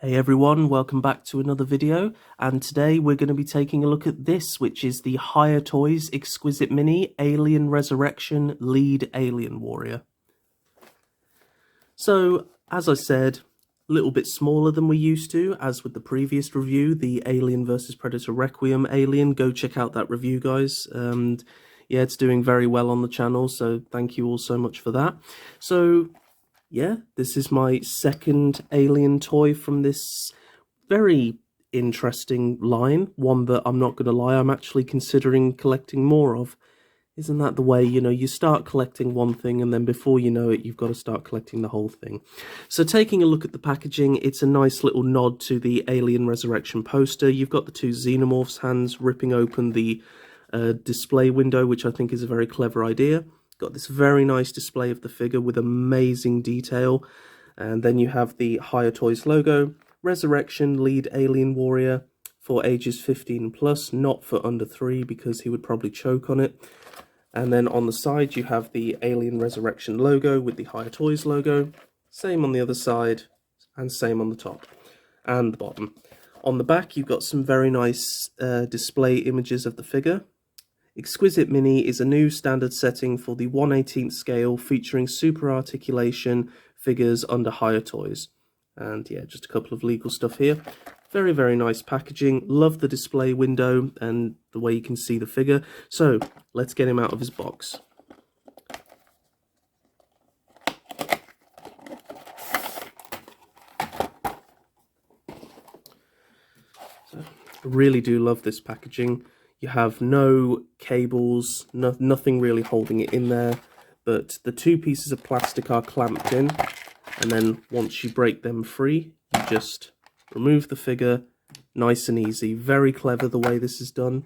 Hey everyone, welcome back to another video, and today we're going to be taking a look at this, which is the Hiya Toys Exquisite Mini Alien Resurrection Lead Alien Warrior. So, as I said, a little bit smaller than we're used to, as with the previous review, the Alien vs Predator Requiem Alien. Go check out that review, guys. And yeah, it's doing very well on the channel, so thank you all so much for that. So yeah, this is my second Alien toy from this very interesting line. One that I'm not going to lie, I'm actually considering collecting more of. Isn't that the way, you start collecting one thing and then before you know it, you've got to start collecting the whole thing. So taking a look at the packaging, it's a nice little nod to the Alien Resurrection poster. You've got the two Xenomorphs' hands ripping open the display window, which I think is a very clever idea. Got this very nice display of the figure with amazing detail. And then you have the Hiya Toys logo, Resurrection Lead Alien Warrior for ages 15 plus, not for under 3 because he would probably choke on it. And then on the side you have the Alien Resurrection logo with the Hiya Toys logo. Same on the other side and same on the top and the bottom. On the back you've got some very nice display images of the figure. Exquisite Mini is a new standard setting for the 1/18th scale featuring super articulation figures under Hiya Toys. And yeah, just a couple of legal stuff here. Very, very nice packaging. Love the display window and the way you can see the figure. So let's get him out of his box. So, I really do love this packaging. You have no cables, nothing really holding it in there, but the two pieces of plastic are clamped in, and then once you break them free, you just remove the figure, nice and easy. Very clever the way this is done,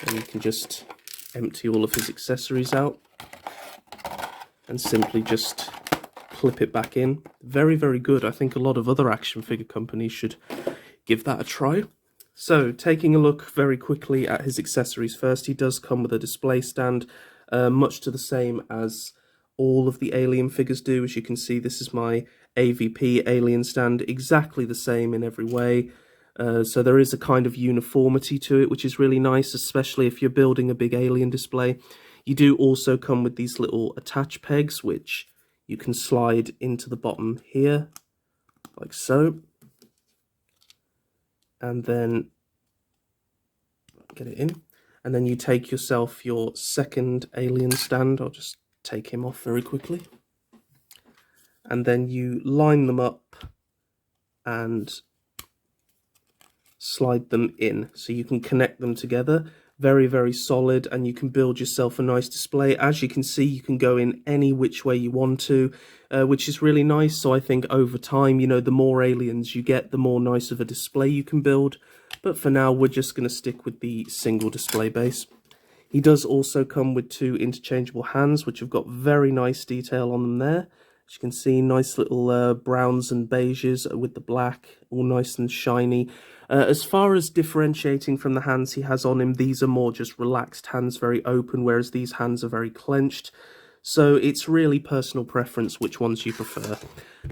and you can just empty all of his accessories out, and simply just clip it back in. Very, very good. I think a lot of other action figure companies should give that a try. So, taking a look very quickly at his accessories first, he does come with a display stand, much to the same as all of the Alien figures do. As you can see, this is my AVP Alien stand, exactly the same in every way. So there is a kind of uniformity to it, which is really nice, especially if you're building a big Alien display. You do also come with these little attach pegs, which you can slide into the bottom here, like so. And then get it in, and then you take yourself your second Alien stand. I'll just take him off very quickly, and then you line them up and slide them in so you can connect them together. Very, very solid, and you can build yourself a nice display. As you can see, you can go in any which way you want to, which is really nice. So I think over time, the more aliens you get, the more nice of a display you can build. But for now, we're just going to stick with the single display base. He does also come with two interchangeable hands, which have got very nice detail on them there. As you can see, nice little browns and beiges with the black, all nice and shiny. As far as differentiating from the hands he has on him, these are more just relaxed hands, very open, whereas these hands are very clenched. So it's really personal preference which ones you prefer.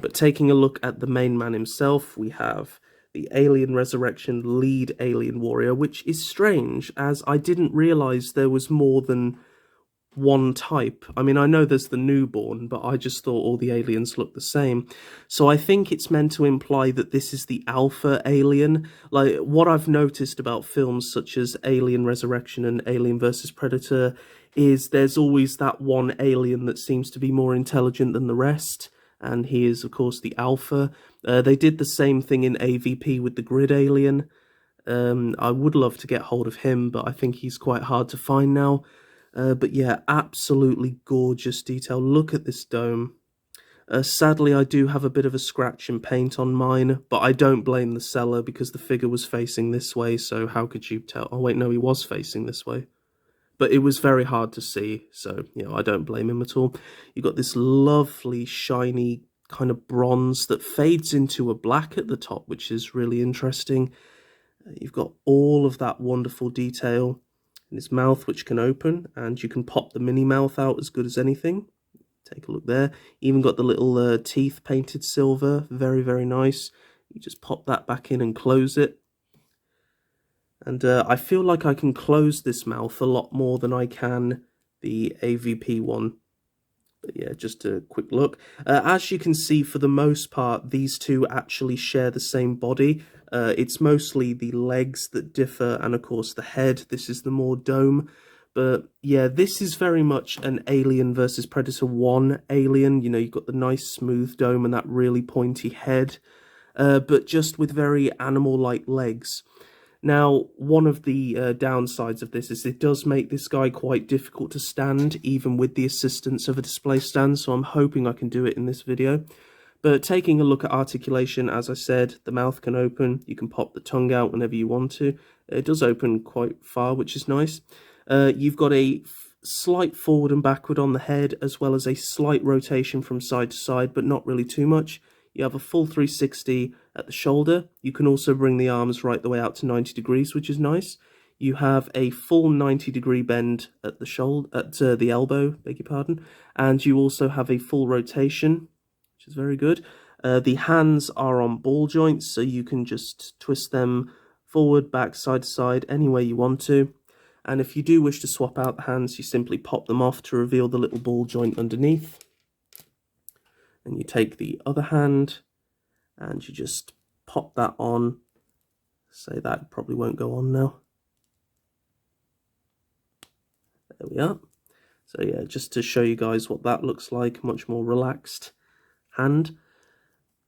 But taking a look at the main man himself, we have the Alien Resurrection Lead Alien Warrior, which is strange, as I didn't realise there was more than one type. I mean, I know there's the newborn, but I just thought all the aliens look the same. So I think it's meant to imply that this is the alpha alien. Like, what I've noticed about films such as Alien Resurrection and Alien vs Predator is there's always that one alien that seems to be more intelligent than the rest, and he is, of course, the alpha. They did the same thing in AVP with the grid alien. I would love to get hold of him, but I think he's quite hard to find now. But yeah, absolutely gorgeous detail. Look at this dome. Sadly, I do have a bit of a scratch and paint on mine, but I don't blame the seller because the figure was facing this way, so how could you tell? Oh wait, no, he was facing this way. But it was very hard to see, so, I don't blame him at all. You've got this lovely, shiny kind of bronze that fades into a black at the top, which is really interesting. You've got all of that wonderful detail in his mouth, which can open, and you can pop the mini mouth out as good as anything. Take a look there. Even got the little teeth painted silver. Very, very nice. You just pop that back in and close it. And I feel like I can close this mouth a lot more than I can the AVP one. But yeah, just a quick look. As you can see, for the most part, these two actually share the same body. It's mostly the legs that differ, and of course the head. This is the more dome. But yeah, this is very much an Alien versus Predator 1 Alien. You know, you've got the nice smooth dome and that really pointy head, but just with very animal-like legs. Now, one of the downsides of this is it does make this guy quite difficult to stand, even with the assistance of a display stand, so I'm hoping I can do it in this video. But taking a look at articulation, as I said, the mouth can open, you can pop the tongue out whenever you want to. It does open quite far, which is nice. You've got a slight forward and backward on the head, as well as a slight rotation from side to side, but not really too much. You have a full 360 at the shoulder. You can also bring the arms right the way out to 90 degrees, which is nice. You have a full 90-degree bend at the shoulder, at the elbow, beg your pardon, and you also have a full rotation, which is very good. The hands are on ball joints, so you can just twist them forward, back, side to side, any way you want to. And if you do wish to swap out the hands, you simply pop them off to reveal the little ball joint underneath. And you take the other hand and you just pop that on. Say that probably won't go on now. There we are. So yeah, just to show you guys what that looks like, much more relaxed hand,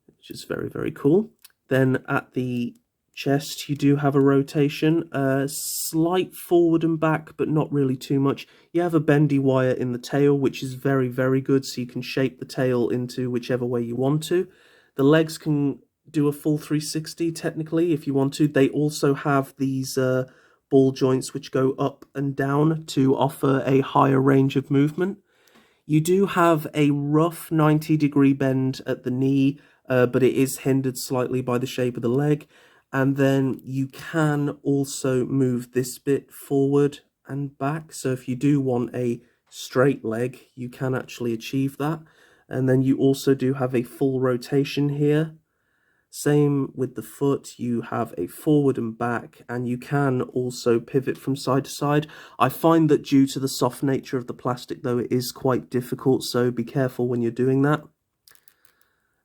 which is very, very cool. Then at the chest, you do have a rotation, slight forward and back, but not really too much. You have a bendy wire in the tail, which is very, very good, so you can shape the tail into whichever way you want to. The legs can do a full 360, technically, if you want to. They also have these ball joints which go up and down to offer a higher range of movement. You do have a rough 90-degree bend at the knee, but it is hindered slightly by the shape of the leg. And then you can also move this bit forward and back. So if you do want a straight leg, you can actually achieve that. And then you also do have a full rotation here. Same with the foot, you have a forward and back, and you can also pivot from side to side. I find that due to the soft nature of the plastic, though, it is quite difficult, so be careful when you're doing that.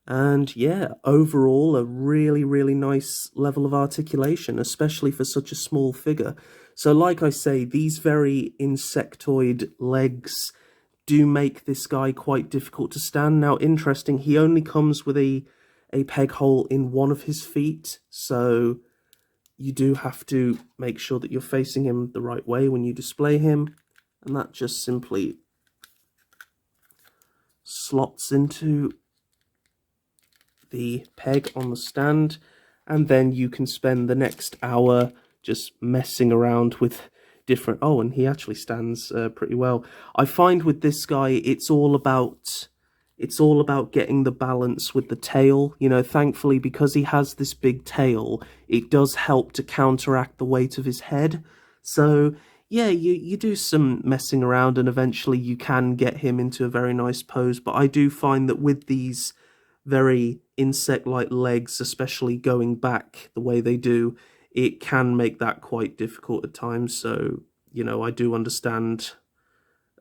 And yeah, overall, a really, really nice level of articulation, especially for such a small figure. So like I say, these very insectoid legs do make this guy quite difficult to stand. Now, interesting, he only comes with a peg hole in one of his feet, so you do have to make sure that you're facing him the right way when you display him, and that just simply slots into the peg on the stand, and then you can spend the next hour just messing around with different... Oh, and he actually stands pretty well. I find with this guy, it's all about getting the balance with the tail. You know, thankfully, because he has this big tail, it does help to counteract the weight of his head. So yeah, you do some messing around and eventually you can get him into a very nice pose. But I do find that with these very insect-like legs, especially going back the way they do, it can make that quite difficult at times. So, you know, I do understand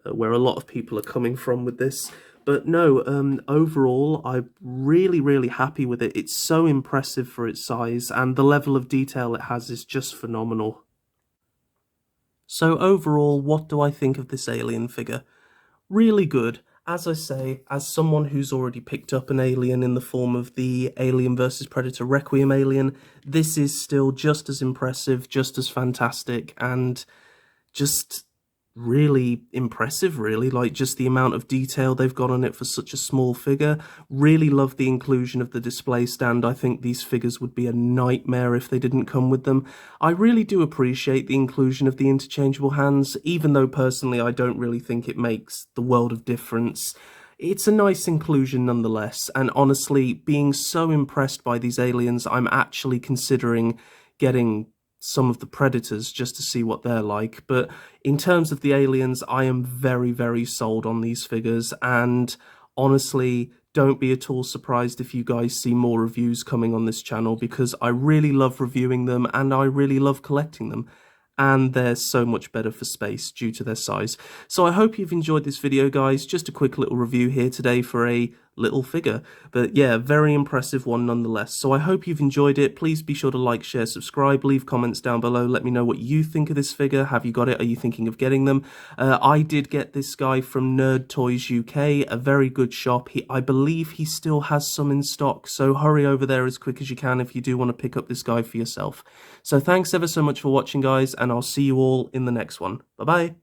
where a lot of people are coming from with this. But no, overall, I'm really, really happy with it. It's so impressive for its size, and the level of detail it has is just phenomenal. So overall, what do I think of this alien figure? Really good. As I say, as someone who's already picked up an alien in the form of the Alien vs Predator Requiem alien, this is still just as impressive, just as fantastic, and just really impressive, really. Like, just the amount of detail they've got on it for such a small figure. Really love the inclusion of the display stand. I think these figures would be a nightmare if they didn't come with them. I really do appreciate the inclusion of the interchangeable hands, even though personally I don't really think it makes the world of difference. It's a nice inclusion nonetheless, and honestly, being so impressed by these aliens, I'm actually considering getting some of the Predators just to see what they're like. But in terms of the aliens, I am very, very sold on these figures, and honestly, don't be at all surprised if you guys see more reviews coming on this channel, because I really love reviewing them and I really love collecting them. And they're so much better for space due to their size. So I hope you've enjoyed this video, guys. Just a quick little review here today for a little figure. But yeah, very impressive one nonetheless. So I hope you've enjoyed it. Please be sure to like, share, subscribe, leave comments down below. Let me know what you think of this figure. Have you got it? Are you thinking of getting them? I did get this guy from Nerd Toys UK, a very good shop. I believe he still has some in stock, so hurry over there as quick as you can if you do want to pick up this guy for yourself. So thanks ever so much for watching, guys, and I'll see you all in the next one. Bye-bye.